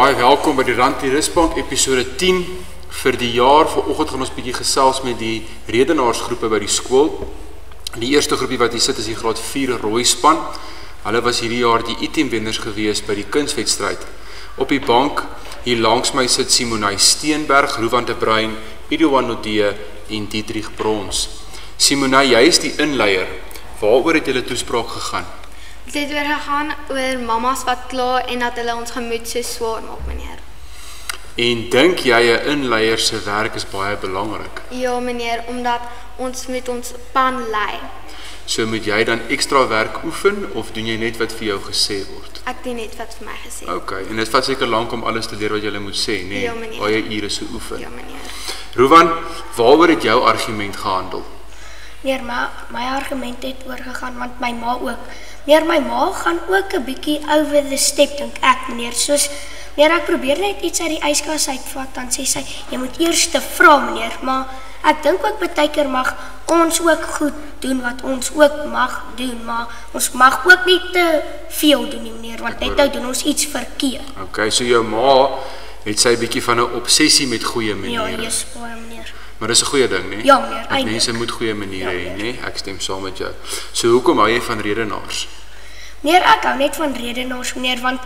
Baie welkom by die Randie Rusbank episode 10 vir die jaar. Vanoggend gaan ons bietjie gesels met die redenaarsgroepe by die skool. Die eerste groepie wat hier sit is die graad 4 rooi span. Hulle was hierdie jaar die item wenners gewees by die kunswedstryd. Op die bank hier langs my sit Simonay Steenberg, Rowan de Bruin, Eduan Nodee en Dietrich Brons. Simonay, jy is die inleier. Waaroor het julle toespraak gegaan? Dit het weer gegaan oor mamas wat kla en dat hulle ons gemoed so swaar maak, meneer. En dink jy 'n inleier se werk is baie belangrik? Ja, meneer, omdat ons met ons pan lei. So moet jy dan ekstra werk oefen of doen jy net wat vir jou gesê word? Ek doen net wat vir my gesê word. Okay, en dit vat seker lank om alles te leer wat jy moet sê, nee? Ja, meneer. Baie ure so oefen. Ja, meneer. Rowan, waaroor het jou argument gehandel? Meneer, my argument het oorgegaan, want my ma ook. Meneer, my ma gaan ook 'n bietjie over the step, dink ek, meneer. Soos, meneer, ek probeer net iets uit die yskas uitvat, dan sê sy, jy moet eers te vra, meneer. Maar ek dink ook baie keer mag ons ook goed doen wat ons ook mag doen, maar ons mag ook nie te veel doen nie, meneer, want net nou doen ons iets verkeerd. Okay, so jou ma het sy bietjie van 'n obsessie met goeie Ja, maniere. yes, baie, meneer. Maar dis 'n goeie ding, nee? Ja, meneer, Want eintlik. mense moet goeie maniere Ja, hê, meneer. nee? Ek stem saam met jou. So hoekom hou jy van redenaars? Meneer, ek hou net van redenaars, meneer, want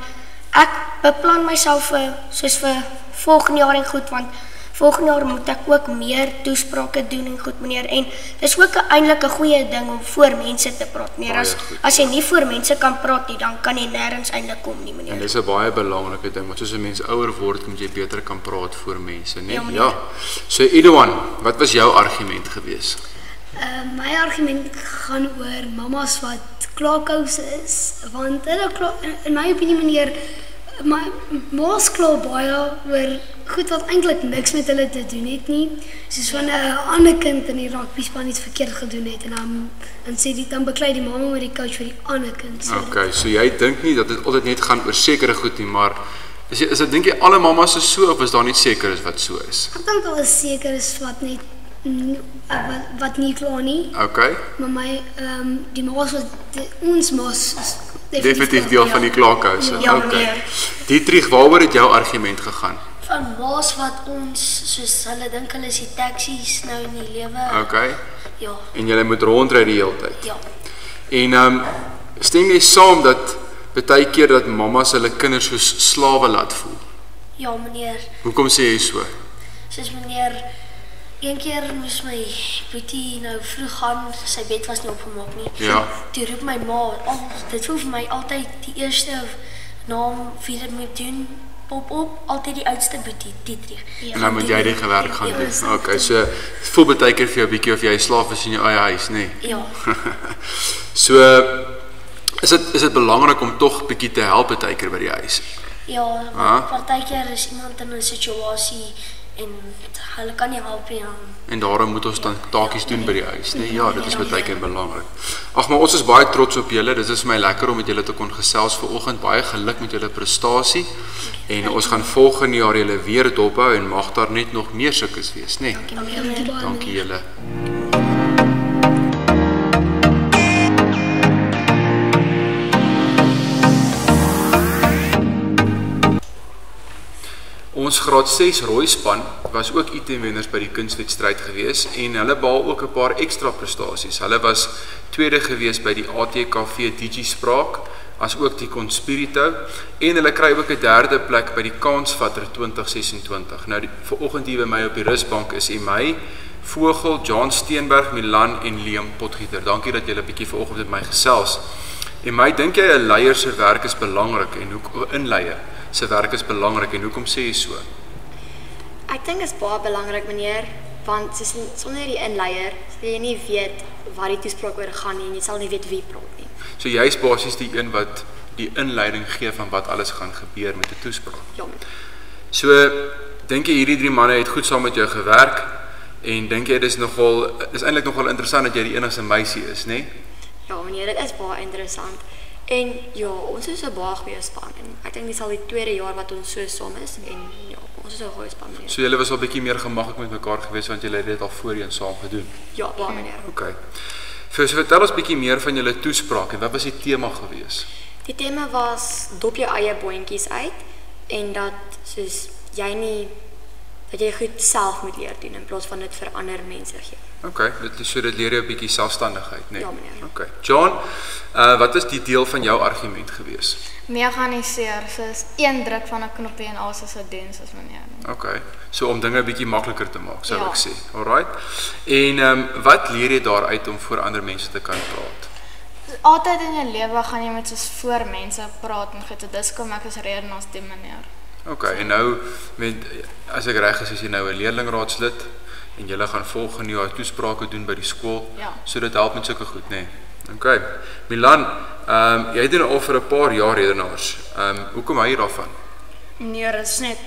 ek beplan myself soos vir volgende jaar en goed, want volgende jaar moet ek ook meer toesprake doen en goed, meneer, en dis ook eintlik 'n goeie ding om voor mense te praat, meneer. Baie goed. As jy nie voor mense kan praat nie, dan kan jy nêrens eintlik kom nie, En meneer. dis 'n baie belangrike ding, want soos 'n mens ouer word, moet jy beter kan praat voor mense, nee? Ja, meneer. So Eduan, wat was jou argument gewees? My argument gaan oor mamas wat klaarkouse is, want hulle kla, in my opinie, meneer, ma's kla baie oor goed wat eintlik niks met hulle te doen het nie. Soos van 'n ander kind in die rugbyspan iets verkeerd gedoen het en dan beklei die mamma met die coach vir die ander kind. So Okay, so jy dink nie dat dit altyd net gaan oor sekere goed nie, maar is dit dink jy alle mammas is so of is daar nie seker is wat so is? ek dink al is seker is wat net wat nie kla nie, Okay, maar die ma's wat ons ma's is definitief deel van die klaarkouse. Ja, Okay. meneer. Dietrich, waaroor het jou argument gegaan? Van ma's wat ons, soos hulle dink hulle is die taxi's nou in die lewe. Okay, Ja, en jy moet rondry die hele tyd. ja. En stem jy saam dat baie keer dat mammas hulle kinders soos slawe laat voel? Ja, meneer. Hoekom sê jy so? Soos meneer, een keer moes my boetie nou vroeg gaan, sy bed was nie opgemaak nie. Ja. Toe roep my ma, dit voel vir my altyd die eerste naam wie dit moet doen, op, altyd die oudste boetie, Dietrich. En nou moet jy die gewerk gaan Ja. doen. Okay, so het voel baie keer vir jou bietjie of jy 'n slaaf is in jou eie huis, nê? Nee? Ja, So is dit belangrik om tog bietjie te help baie keer by die huis. ja, Ah. want partykeer is iemand in 'n situasie en hulle kan nie help nie. En daarom moet ons dan taakies doen by die huis, nee? Ja, dit is baie keer belangrik. Ag, maar ons is baie trots op julle. Dit is vir my lekker om met julle te kon gesels vanoggend. Baie geluk met julle prestasie. En ons gaan volgende jaar julle weer dophou en mag daar net nog meer sulkes wees, nê? Nee? Dankie julle. Ons graad 6 rooi span was ook item wenners by die kunswedstryd gewees en hulle behaal ook 'n paar ekstra prestasies. Hulle was tweede gewees by die ATKV Digispraak, as ook die Conspirito en hulle kry ook 'n derde plek by die Kansvatter 2026. Nou vanoggend hier by my op die rusbank is Emmy Vogel, John Steenberg, Milan en Liam Potgieter. Dankie dat julle 'n bietjie vanoggend met my gesels. Emmy, dink jy 'n leier se werk is belangrik en hoe 'n inleier se werk is belangrik en hoekom sê jy so? Ek dink dit is baie belangrik, meneer, want sonder die inleier sal jy nie weet waar die toespraak oor gaan nie en jy sal nie weet wie praat nie. So jy is basies die een wat die inleiding gee van wat alles gaan gebeur met 'n toespraak. Ja, meneer. So dink jy hierdie drie manne het goed saam met jou gewerk en dink jy dis eintlik nogal interessant dat jy die enigste meisie is, né? Ja, meneer, dit is baie interessant. En ja, ons is 'n baie goeie span en ek dink dit sal die tweede jaar wat ons so saam is en ja, ons is 'n goeie span, meneer. So julle was al bietjie meer gemaklik met mekaar gewees want julle het dit al voorheen saam gedoen. Ja, baie, meneer. Okay. So vertel ons bietjie meer van julle toespraak en wat was die tema gewees? Die tema was dop jou eie boontjies uit en dat soos jy nie dat jy goed self moet leer doen in plaas van dit vir ander mense gee. Okay, dit leer jou 'n bietjie selfstandigheid, né? Ja, meneer. Okay. John, wat is die deel van jou argument gewees? Mekaniseer, soos een druk van 'n knoppie en alles is doen soos meneer. Okay. So om dinge 'n bietjie makliker te maak, sou Ja. ek sê. Alright. En wat leer jy daaruit om voor ander mense te kan praat? Altyd in jou lewe gaan jy met soos voor mense praat en goed, dis kom ek as rede as die meneer. Okay, en nou as ek reg is jy nou 'n leerlingraadslid en jy gaan volgende jaar toesprake doen by die skool. Ja. So dit help met sulke goed, né? Okay. Milan, jy doen al vir 'n paar jaar redenaars. Hoekom hou jy daarvan? Meneer, dit is net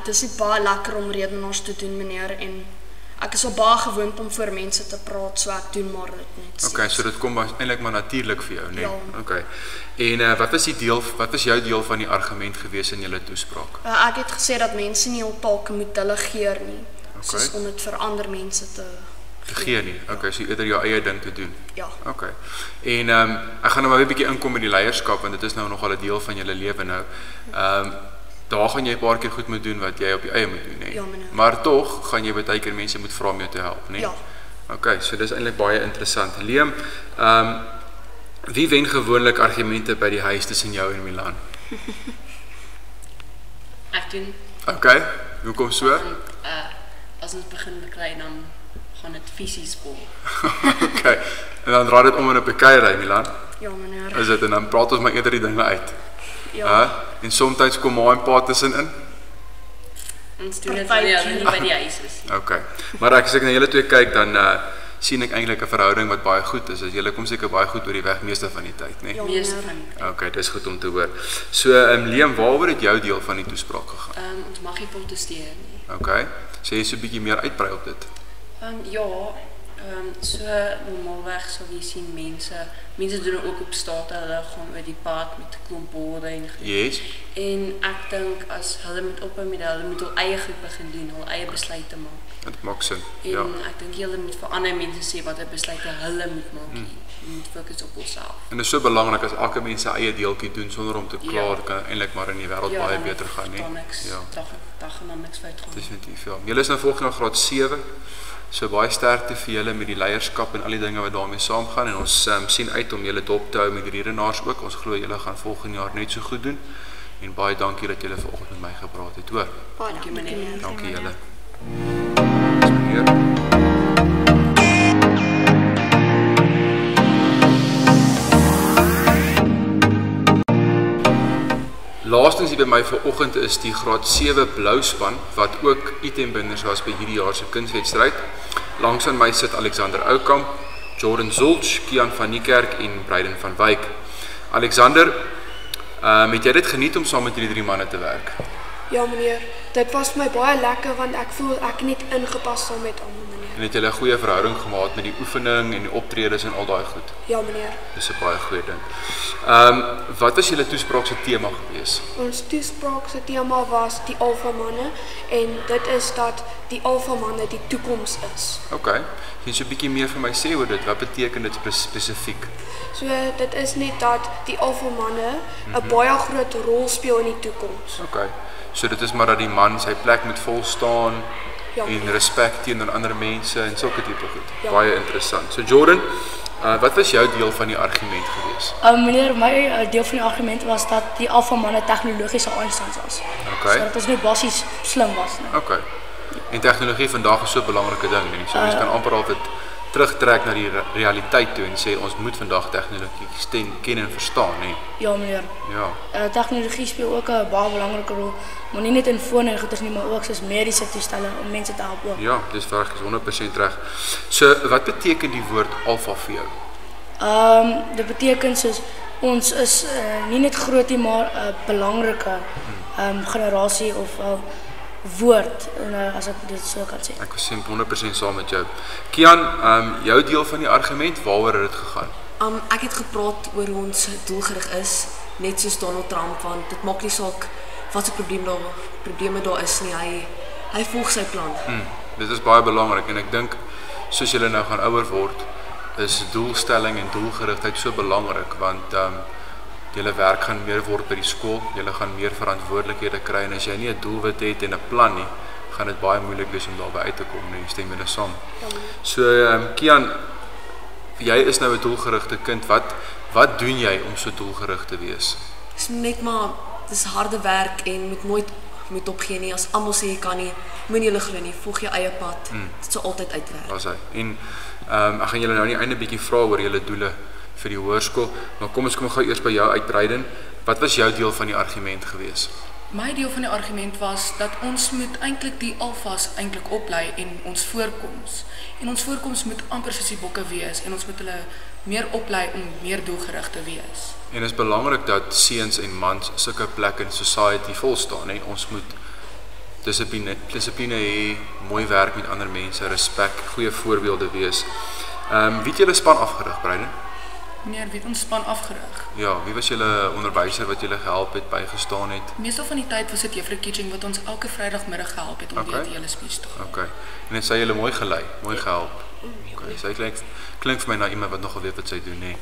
dis net baie lekker om redenaars te doen, meneer, en ek is al baie gewoond om voor mense te praat, so ek doen maar dit net. Okay, so dit kom eintlik maar natuurlik vir jou, né? Ja. Okay. En wat was jou deel van die argument gewees in julle toespraak? Ek het gesê dat mense nie hul take moet delegeer nie, soos om dit vir ander mense te gee nie. Okay, so eerder jou eie ding te doen. Ja. Okay. En ek gaan nou maar 'n bietjie inkom met die leierskap want dit is nou nogal 'n deel van julle lewe nou. Daar gaan jy 'n paar keer goed moet doen wat jy op jou eie moet doen, né? Ja, meneer. Maar tog gaan jy baie keer mense moet vra om jou te help, né? Ja. Okay, so dis eintlik baie interessant. Liam, wie wen gewoonlik argumente by die huis tussen jou en Milan? Ek doen. Okay, hoekom so? As ons begin beklei dan gaan dit fisies vol. Okay, en dan draai dit om in 'n bekeiery, Milan. Ja, meneer. Is dit en dan praat ons maar eerder die dinge uit. Ja. En soms kom ma en pa tussenin. Ons doen dit wanneer hulle nie by die huis is. Okay. Maar as ek na julle twee kyk dan sien ek eintlik 'n verhouding wat baie goed is. As julle kom seker baie goed oor die weg meeste van die tyd, né? Ja, meeste van die tyd. Okay, dis goed om te hoor. So, Liam, waaroor het jou deel van die toespraak gegaan? Ons mag nie protesteer nie. Okay. Sê jy so 'n bietjie meer uitbrei op dit? So normaalweg sal jy sien mense doen ook op straat, hulle gaan oor die pad met 'n klomp borde en goed. Yes. En ek dink as hulle moet ophou met hulle moet hul eie goed begin doen, hul eie besluite maak. Dit maak sin. En Ja. ek dink hulle moet vir ander mense sê watter besluite hulle moet maak. Jy moet fokus op jouself. En dit is so belangrik as elke mens sy eie deeltjie doen sonder om te kla, kan eintlik maar in die wêreld baie beter gaan, né? Ja. Daar gaan dan niks fout gaan. Definitief, ja. Julle is nou volgende jaar graad 7. So baie sterkte vir julle met die leierskap en al die dinge wat daarmee saamgaan en ons sien uit om julle dop te hou met die redenaars ook. Ons glo julle gaan volgende jaar net so goed doen. En baie dankie dat julle vanoggend met my gepraat het, hoor. Baie Dankie, meneer. Dankie julle. Meneer. Laastens hier by my vanoggend is die graad 7 blou span wat ook itembinders was by hierdie jaar se kunswedstryd. Langs aan my sit Alexander Oukamp, Jordan Zulch, Kian van Niekerk en Breiden van Wyk. Alexander, het jy dit geniet om saam met hierdie 3 manne te werk? Ja meneer, dit was vir my baie lekker want ek voel ek het net ingepas saam met almal meneer. En het julle 'n goeie verhouding gemaak met die oefening en die optredes en al daai goed? Ja meneer. Dis 'n baie goeie ding. Wat was julle toespraak se tema gewees? Ons toespraak se tema was die alfa manne en dit is dat die alfa manne die toekoms is. Okay. Kan jy so 'n bietjie meer vir my sê oor dit? Wat beteken dit spesifiek? So dit is net dat die alfa manne 'n baie groot rol speel in die toekoms. Okay. So dit is maar dat die man sy plek moet vol staan Ja. en respek teenoor ander mense en sulke tipe goed. Ja. Baie interessant. So Jordan, wat was jou deel van die argument gewees? Meneer, my deel van die argument was dat die alfa manne tegnologiese Einsteins was. Okay. So dat ons net basies slim was. Nee. Okay. En tegnologie vandag is so 'n belangrike ding, nee. So mens kan amper altyd terugtrek na die realiteit toe en sê ons moet vandag tegnologie ken en verstaan, nee. Ja, meneer. Ja. Tegnologie speel ook 'n baie belangrike rol, maar nie net in fone en goeders nie, maar ook soos mediese toestelle om mense te help ook. Ja, dis reg, is 100% reg. So wat beteken die woord alfa vir jou? Dit beteken soos ons is nie net groot nie, maar 'n belangrike generasie of woord, as ek dit so kan sê. Ek is 100% saam met jou. Kian, jou deel van die argument, waaroor het dit gegaan? Ek het gepraat oor hoe ons doelgerig is, net soos Donald Trump, want dit maak nie saak wat se probleme daar is nie, hy volg sy plan. Dit is baie belangrik en ek dink soos julle nou gaan ouer word, is doelstelling en doelgerigtheid so belangrik want julle werk gaan meer word by die skool, julle gaan meer verantwoordelikhede kry en as jy nie 'n doelwit het en 'n plan nie, gaan dit baie moeilik wees om daarby uit te kom, nee, stem julle saam. So Kian, jy is nou 'n doelgerigte kind. Wat doen jy om so doelgerig te wees? Dis net maar dis harde werk en moet opgee nie. As almal sê jy kan nie, moenie hulle glo nie. Volg jou eie pad. Dit sal altyd uitwerk. Daar's hy. En ek gaan julle nou nie einde bietjie vra oor julle doele vir die hoërskool, maar kom gou eers by jou uit, Breiden. Wat was jou deel van die argument gewees? My deel van die argument was dat ons moet eintlik die alfas eintlik oplei en ons voorkoms. En ons voorkoms moet amper soos die bokke wees en ons moet hulle meer oplei om meer doelgerig te wees. En dit is belangrik dat seuns en mans sulke plek in society volstaan, hè. Ons moet dissipline hê, mooi werk met ander mense, respek, goeie voorbeelde wees. Wie het julle span afgerig, Breiden? Meneer, wie het ons span afgerig? Ja, wie was julle onderwyser wat julle gehelp het, bygestaan het? Meestal van die tyd was dit Juffrou Kitching wat ons elke Vrydagmiddag gehelp het om die hele speech te hou. Okay. En het sy julle mooi gelei, mooi gehelp. Okay. Sy klink vir my na iemand wat nogal weet wat sy doen, hè.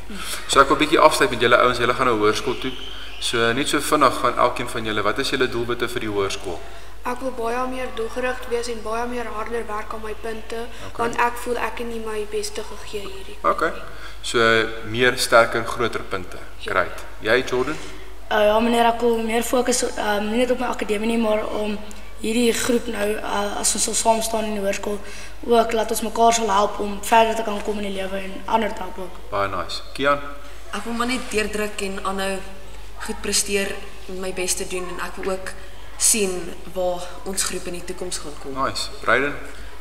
So ek wil 'n bietjie afsluit met julle ouens, julle gaan nou hoërskool toe. So net so vinnig van elkeen van julle, wat is julle doelwitte vir die hoërskool? Ek wil baie meer doelgerig wees en baie meer harder werk aan my punte, want ek voel ek het nie my beste gegee hierdie. Okay. So meer, sterker, groter punte. Great. Jy, Jordan? Ja meneer, ek wil meer fokus nie net op my akademie nie, maar om hierdie groep nou as ons sal saam staan in die hoërskool ook laat ons mekaar sal help om verder te kan kom in die lewe en ander te help ook. Baie nice. Kian? Ek wil maar net deurdruk en aanhou goed presteer en my bes te doen en ek wil ook sien waar ons groep in die toekoms gaan kom. Nice. Breiden?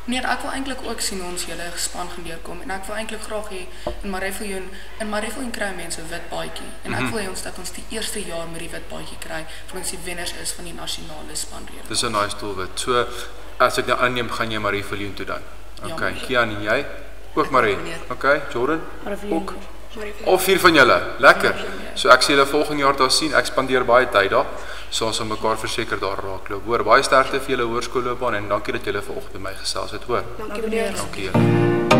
Nee, ek wil eintlik ook sien hoe ons hele span gaan deurkom en ek wil eintlik graag hê in Marieviljoen kry mense 'n wit baadjie en ek wil hê ons dat ons die eerste jaar met die wit baadjie kry vir ons die wenners is van die nasionale spanrede. Dis 'n nice doelwit. So as ek nou aanneem, gaan jy Marieviljoen toe dan. Okay, ja, Kian en jy? Ook Marie. Okay, Jordan? Ook. Al 4 van julle. Lekker. So ek sien julle volgende jaar daar sien. Ek spandeer baie tyd daar. So ons sal mekaar verseker daar raakloop. Hoor, baie sterkte vir julle hoërskoolloopbaan en dankie dat julle vanoggend by my gesels het, hoor. Dankie meneer. Dankie julle.